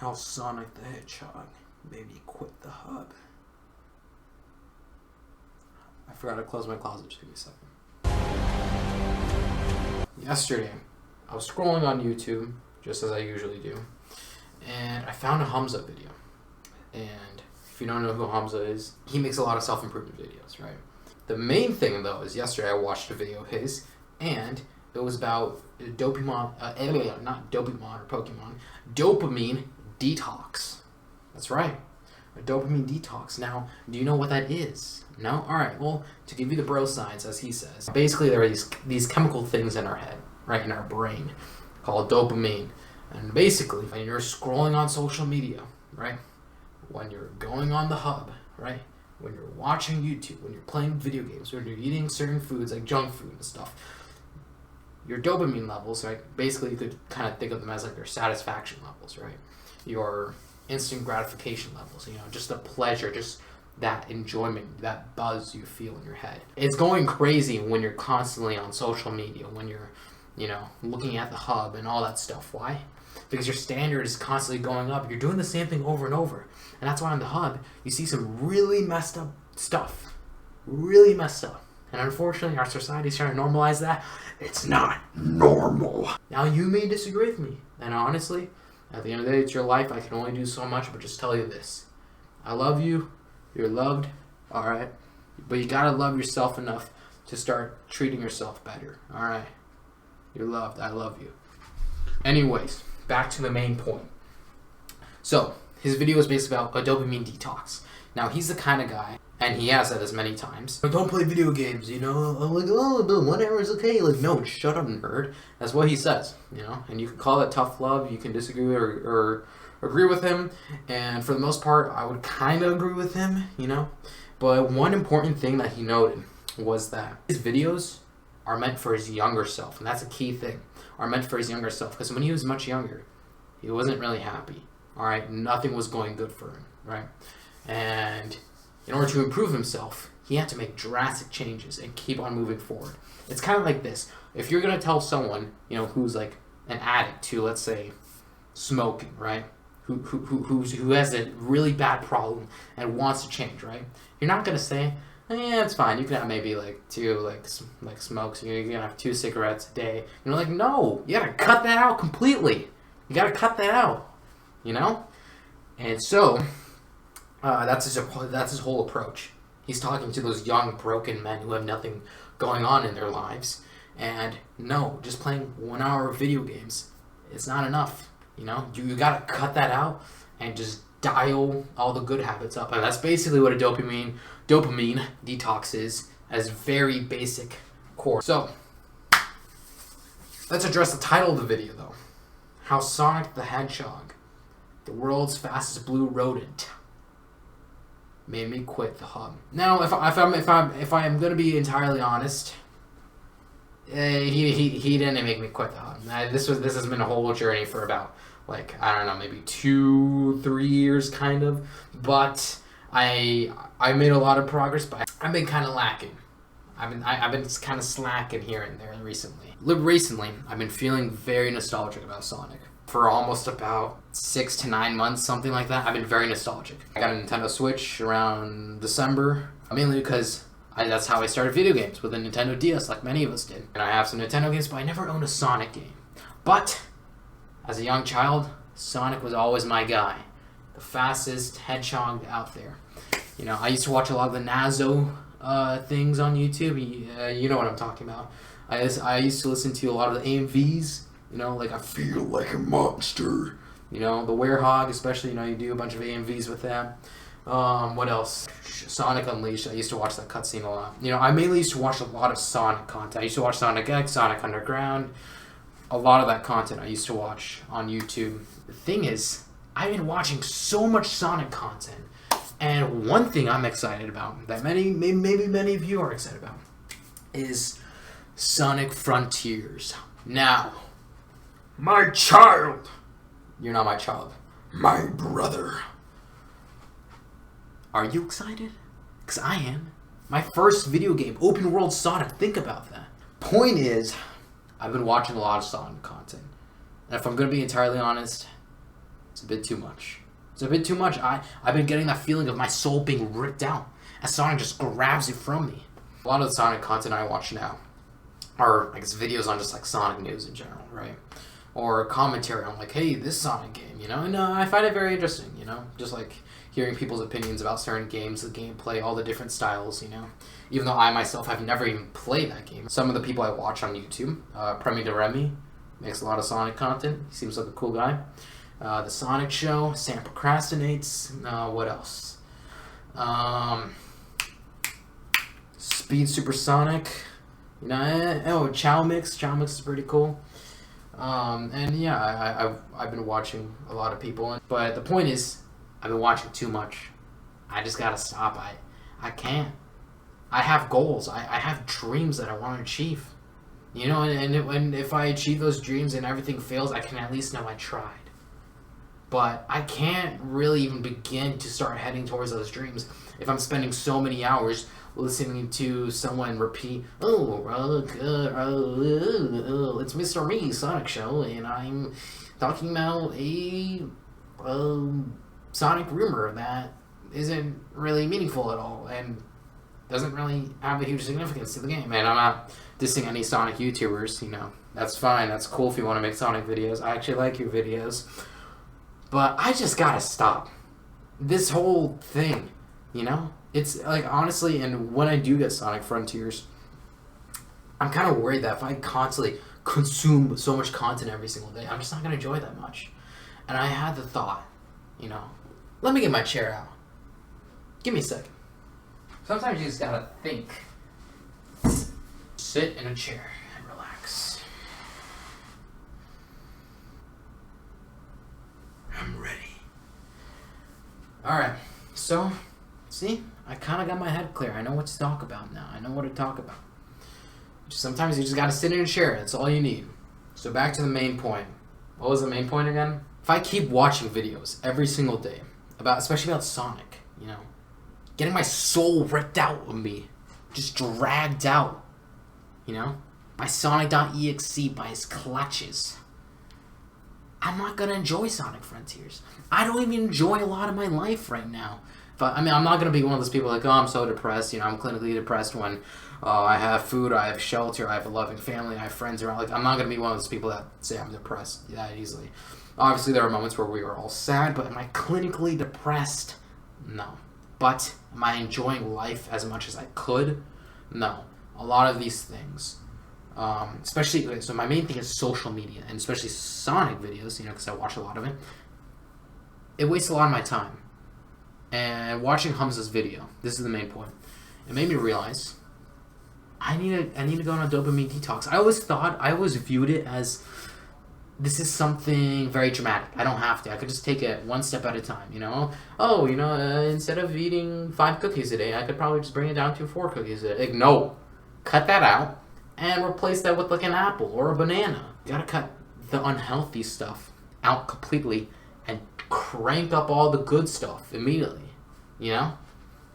How Sonic the Hedgehog made me quit the hub. I forgot to close my closet, just give me a second. Yesterday, I was scrolling on YouTube, just as I usually do, and I found a Hamza video. And if you don't know who Hamza is, he makes a lot of self-improvement videos, right? The main thing, though, is yesterday I watched a video of his, and it was about Dopamine Detox. That's right, a dopamine detox. Now, do you know what that is? No? Alright, well, to give you the bro science, as he says, basically there are these chemical things in our head, right, in our brain, called dopamine. And basically, when you're scrolling on social media, right, when you're going on the hub, right, when you're watching YouTube, when you're playing video games, when you're eating certain foods like junk food and stuff, your dopamine levels, right, basically you could kind of think of them as like your satisfaction levels, right, your instant gratification levels, you know, just the pleasure, just that enjoyment, that buzz you feel in your head. It's going crazy when you're constantly on social media, when you're, you know, looking at the hub and all that stuff. Why? Because your standard is constantly going up. You're doing the same thing over and over. And that's why on the hub, you see some really messed up stuff. Really messed up. And unfortunately, our society is trying to normalize that. It's not normal. Now, you may disagree with me. And honestly, at the end of the day, it's your life. I can only do so much, but just tell you this. I love you. You're loved. Alright? But you gotta love yourself enough to start treating yourself better. Alright? You're loved. I love you. Anyways, back to the main point. So, his video is basically about a dopamine detox. Now, he's the kind of guy, and he has said this many times, don't play video games, you know? I'm like, oh, but whatever is okay. Like, no, shut up, nerd. That's what he says, you know? And you can call it tough love. You can disagree or agree with him. And for the most part, I would kind of agree with him, you know? But one important thing that he noted was that his videos are meant for his younger self. And that's a key thing. Are meant for his younger self. Because when he was much younger, he wasn't really happy. Alright? Nothing was going good for him. Right? And in order to improve himself, he had to make drastic changes and keep on moving forward. It's kind of like this. If you're going to tell someone, you know, who's like an addict to, let's say, smoking, right? Who has a really bad problem and wants to change, right? You're not going to say, yeah, it's fine. You can have maybe like two like smokes. You can have 2 cigarettes a day. You're like, no, you gotta cut that out completely. You gotta cut that out, you know. And so that's his whole approach. He's talking to those young broken men who have nothing going on in their lives. And no, just playing 1 hour of video games, it's not enough. You know, you gotta cut that out and just dial all the good habits up. And that's basically what a dopamine detox is, as very basic core. So, let's address the title of the video though. How Sonic the Hedgehog, the world's fastest blue rodent, made me quit the hub. Now, if I am gonna be entirely honest, he didn't make me quit the hub. This has been a whole journey for about, like, I don't know, maybe 2-3 years kind of, but I made a lot of progress, but I've been kind of lacking. I've been kind of slacking here and there recently. Recently, I've been feeling very nostalgic about Sonic. For almost about 6 to 9 months, something like that, I've been very nostalgic. I got a Nintendo Switch around December, mainly because that's how I started video games, with a Nintendo DS, like many of us did. And I have some Nintendo games, but I never owned a Sonic game. But as a young child, Sonic was always my guy. The fastest hedgehog out there. You know, I used to watch a lot of the Nazo things on YouTube. You know what I'm talking about. I used to listen to a lot of the AMVs. You know, like I feel like a monster. You know, the Werehog, especially, you know, you do a bunch of AMVs with them. What else? Sonic Unleashed. I used to watch that cutscene a lot. You know, I mainly used to watch a lot of Sonic content. I used to watch Sonic X, Sonic Underground. A lot of that content I used to watch on YouTube. The thing is, I've been watching so much Sonic content. And one thing I'm excited about, that maybe many of you are excited about, is Sonic Frontiers. Now, my child. You're not my child. My brother. Are you excited? Because I am. My first video game, open world Sonic. Think about that. Point is, I've been watching a lot of Sonic content. And if I'm going to be entirely honest, It's a bit too much. It's a bit too much. I've been getting that feeling of my soul being ripped out as Sonic just grabs it from me. A lot of the Sonic content I watch now are, I guess, videos on just like Sonic news in general, right? Or commentary on like, hey, this Sonic game, you know? And I find it very interesting, you know? Just like hearing people's opinions about certain games, the gameplay, all the different styles, you know? Even though I myself have never even played that game. Some of the people I watch on YouTube, Premi de Remy, makes a lot of Sonic content. He seems like a cool guy. The Sonic Show, Sam Procrastinates. What else? Speed Supersonic. You know, Chow Mix. Chow Mix is pretty cool. And yeah, I've been watching a lot of people. But the point is, I've been watching too much. I just gotta stop. I can't. I have goals. I have dreams that I want to achieve. You know, and if I achieve those dreams and everything fails, I can at least know I tried. But I can't really even begin to start heading towards those dreams if I'm spending so many hours listening to someone repeat, it's Mr. Me, Sonic Show, and I'm talking about a Sonic rumor that isn't really meaningful at all and doesn't really have a huge significance to the game. And I'm not dissing any Sonic YouTubers, you know. That's fine, that's cool if you want to make Sonic videos. I actually like your videos. But I just gotta stop. This whole thing, you know? It's like, honestly, and when I do get Sonic Frontiers, I'm kind of worried that if I constantly consume so much content every single day, I'm just not going to enjoy that much. And I had the thought, you know, let me get my chair out. Give me a second. Sometimes you just gotta think. Sit in a chair and relax. I'm ready. Alright, so, see? I kind of got my head clear. I know what to talk about now. I know what to talk about. Sometimes you just gotta sit in a chair. That's all you need. So back to the main point. What was the main point again? If I keep watching videos every single day, especially about Sonic, you know, getting my soul ripped out of me, just dragged out, you know, by Sonic.exe, by his clutches, I'm not gonna enjoy Sonic Frontiers. I don't even enjoy a lot of my life right now. But, I mean, I'm not going to be one of those people like, oh, I'm so depressed, you know, I'm clinically depressed when I have food, I have shelter, I have a loving family, I have friends around. Like, I'm not going to be one of those people that say I'm depressed that easily. Obviously, there are moments where we are all sad, but am I clinically depressed? No. But am I enjoying life as much as I could? No. A lot of these things, especially, so my main thing is social media, and especially Sonic videos, you know, because I watch a lot of it. It wastes a lot of my time. And watching Hamza's video, this is the main point. It made me realize I need to go on a dopamine detox. I always viewed it as this is something very dramatic. I don't have to. I could just take it one step at a time. You know, oh, you know, instead of eating 5 cookies a day, I could probably just bring it down to 4 cookies a day. Like, no, cut that out and replace that with like an apple or a banana. You gotta cut the unhealthy stuff out completely and crank up all the good stuff immediately, you know?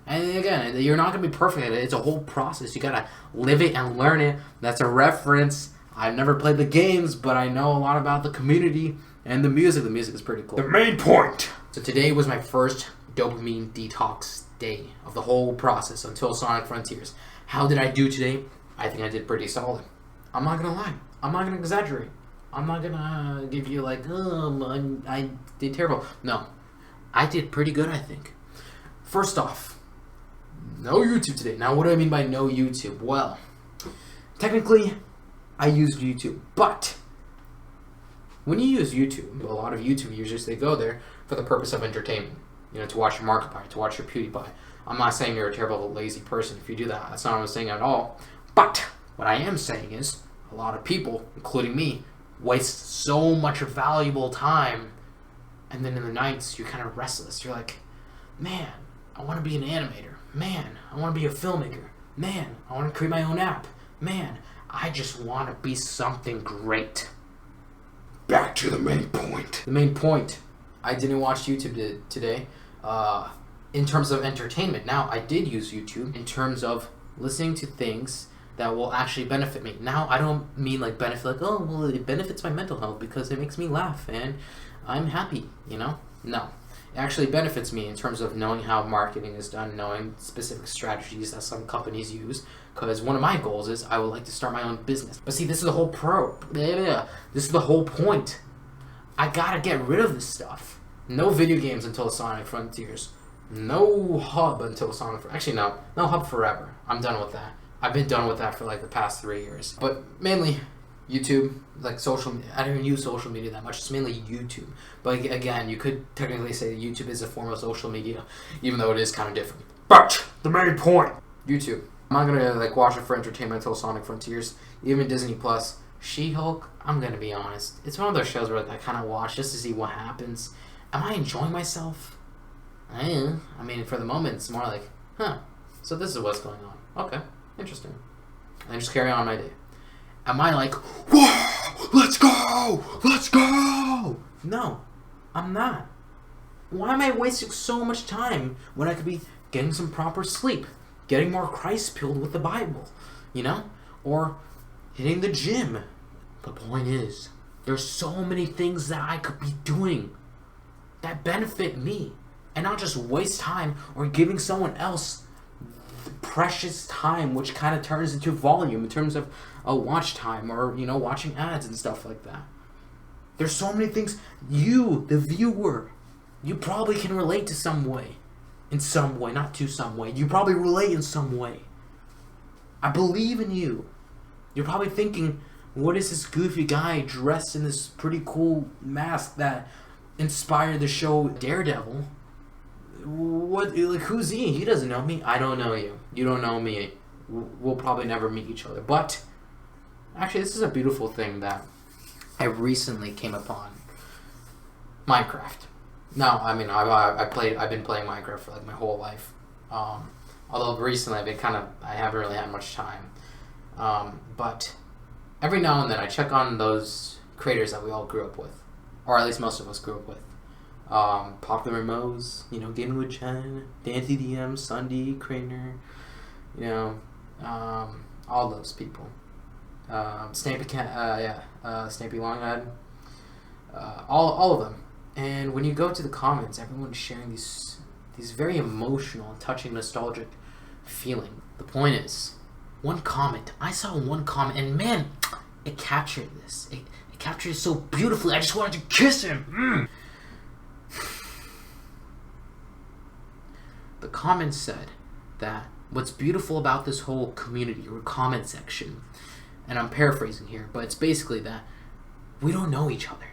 And again, you're not going to be perfect at it. It's a whole process. You got to live it and learn it. That's a reference. I've never played the games, but I know a lot about the community and the music. The music is pretty cool. The main point! So today was my first dopamine detox day of the whole process until Sonic Frontiers. How did I do today? I think I did pretty solid. I'm not going to lie. I'm not going to exaggerate. I'm not gonna give you like, I did terrible. No, I did pretty good, I think. First off, no YouTube today. Now, what do I mean by no YouTube? Well, technically, I used YouTube, but when you use YouTube, a lot of YouTube users, they go there for the purpose of entertainment. You know, to watch your Markiplier, to watch your PewDiePie. I'm not saying you're a terrible, lazy person if you do that. That's not what I'm saying at all. But what I am saying is, a lot of people, including me, waste so much valuable time, and then in the nights you're kind of restless. You're like, man, I want to be an animator. Man, I want to be a filmmaker. Man, I want to create my own app. Man, I just want to be something great. Back to the main point. The main point. I didn't watch YouTube today in terms of entertainment. Now, I did use YouTube in terms of listening to things that will actually benefit me. Now, I don't mean like benefit like, oh, well, it benefits my mental health because it makes me laugh and I'm happy, you know? No. It actually benefits me in terms of knowing how marketing is done, knowing specific strategies that some companies use. Because one of my goals is I would like to start my own business. But see, this is the whole this is the whole point. I gotta get rid of this stuff. No video games until Sonic Frontiers. No hub until Sonic. Actually, no hub forever. I'm done with that. I've been done with that for like the past 3 years. But mainly YouTube, like social. I don't even use social media that much. It's mainly YouTube. But again, you could technically say that YouTube is a form of social media, even though it is kind of different. But the main point, YouTube. I'm not gonna like watch it for entertainment until Sonic Frontiers. Even Disney Plus, She-Hulk. I'm gonna be honest. It's one of those shows where I kind of watch just to see what happens. Am I enjoying myself? I mean, for the moment, it's more like, so this is what's going on. Okay, interesting. And just carry on my day. Am I like, whoa, let's go? No, I'm not. Why am I wasting so much time when I could be getting some proper sleep, getting more Christ-filled with the Bible, you know? Or hitting the gym. The point is, there's so many things that I could be doing that benefit me. And not just waste time or giving someone else the precious time, which kind of turns into volume in terms of a watch time or, you know, watching ads and stuff like that. There's so many things you, the viewer, you probably can relate to some way. In some way, not to some way. You probably relate in some way. I believe in you. You're probably thinking, what is this goofy guy dressed in this pretty cool mask that inspired the show Daredevil? What, like, who's he? He doesn't know me. I don't know you. You don't know me. We'll probably never meet each other. But actually, this is a beautiful thing that I recently came upon. Minecraft. No, I mean, I've been playing Minecraft for like my whole life. Although recently I haven't really had much time. But every now and then I check on those creators that we all grew up with, or at least most of us grew up with. Popular Mo's, you know, Gaming with Chen, Dante DM, Sunday, Craner, you know, all those people. Snappy Longhead, all of them. And when you go to the comments, everyone's sharing these very emotional and touching, nostalgic feeling. The point is, one comment. I saw one comment, and man, it captured this. It captured it so beautifully. I just wanted to kiss him. The comment said that what's beautiful about this whole community or comment section, and I'm paraphrasing here, but it's basically that we don't know each other.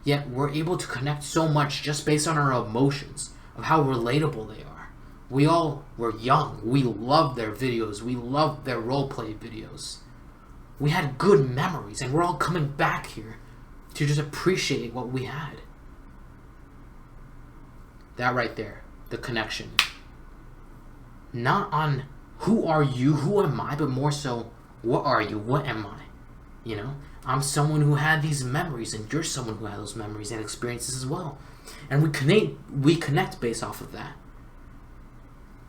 Yet we're able to connect so much just based on our emotions of how relatable they are. We all were young. We loved their videos. We loved their roleplay videos. We had good memories, and we're all coming back here to just appreciate what we had. That right there, the connection. Not on who are you, who am I, but more so, what are you, what am I? You know? I'm someone who had these memories, and you're someone who had those memories and experiences as well. And we connect based off of that.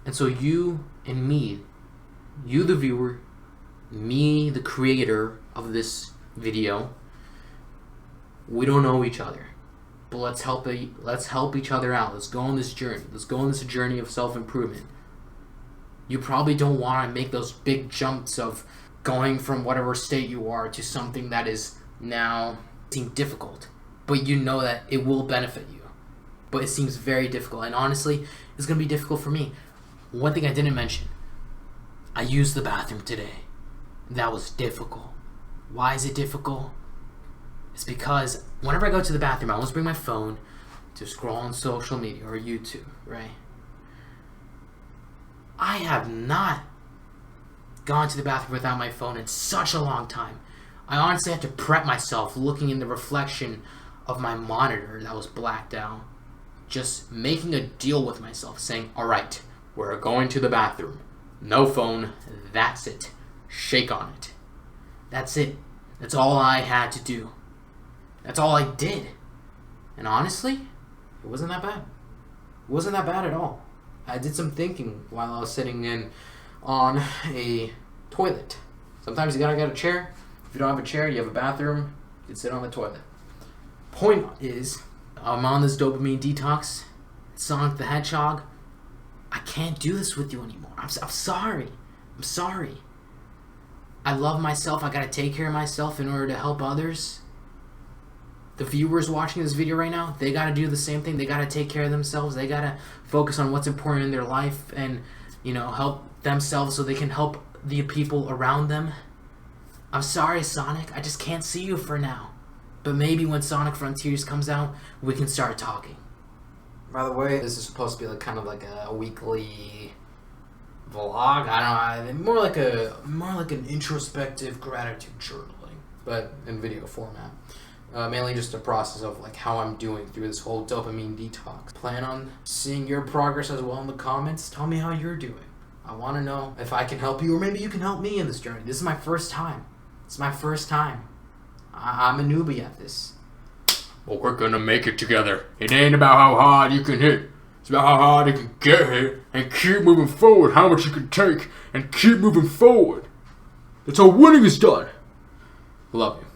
And so you and me, you the viewer, me the creator of this video, we don't know each other. But let's help each other out. Let's go on this journey. Let's go on this journey of self-improvement. You probably don't want to make those big jumps of going from whatever state you are to something that is now seem difficult, but you know that it will benefit you. But it seems very difficult, and honestly, it's going to be difficult for me. One thing I didn't mention, I used the bathroom today. That was difficult. Why is it difficult? It's because whenever I go to the bathroom, I always bring my phone to scroll on social media or YouTube, right? I have not gone to the bathroom without my phone in such a long time. I honestly had to prep myself looking in the reflection of my monitor that was blacked out. Just making a deal with myself, saying, alright, we're going to the bathroom. No phone, that's it. Shake on it. That's it. That's all I had to do. That's all I did. And honestly, it wasn't that bad. It wasn't that bad at all. I did some thinking while I was sitting on a toilet. Sometimes you gotta get a chair. If you don't have a chair, you have a bathroom, you can sit on the toilet. Point is, I'm on this dopamine detox. Sonic the Hedgehog, I can't do this with you anymore. I'm sorry. I'm sorry. I love myself. I gotta take care of myself in order to help others. The viewers watching this video right now, they gotta do the same thing. They gotta take care of themselves. They gotta focus on what's important in their life and, help themselves so they can help the people around them. I'm sorry, Sonic. I just can't see you for now. But maybe when Sonic Frontiers comes out, we can start talking. By the way, this is supposed to be kind of like a weekly vlog. I don't know, more like an introspective gratitude journaling, but in video format. Mainly just a process of how I'm doing through this whole dopamine detox. Plan on seeing your progress as well in the comments. Tell me how you're doing. I want to know if I can help you, or maybe you can help me in this journey. This is my first time. It's my first time. I'm a newbie at this. But we're gonna make it together. It ain't about how hard you can hit. It's about how hard you can get hit and keep moving forward. How much you can take and keep moving forward. That's how winning is done. Love you.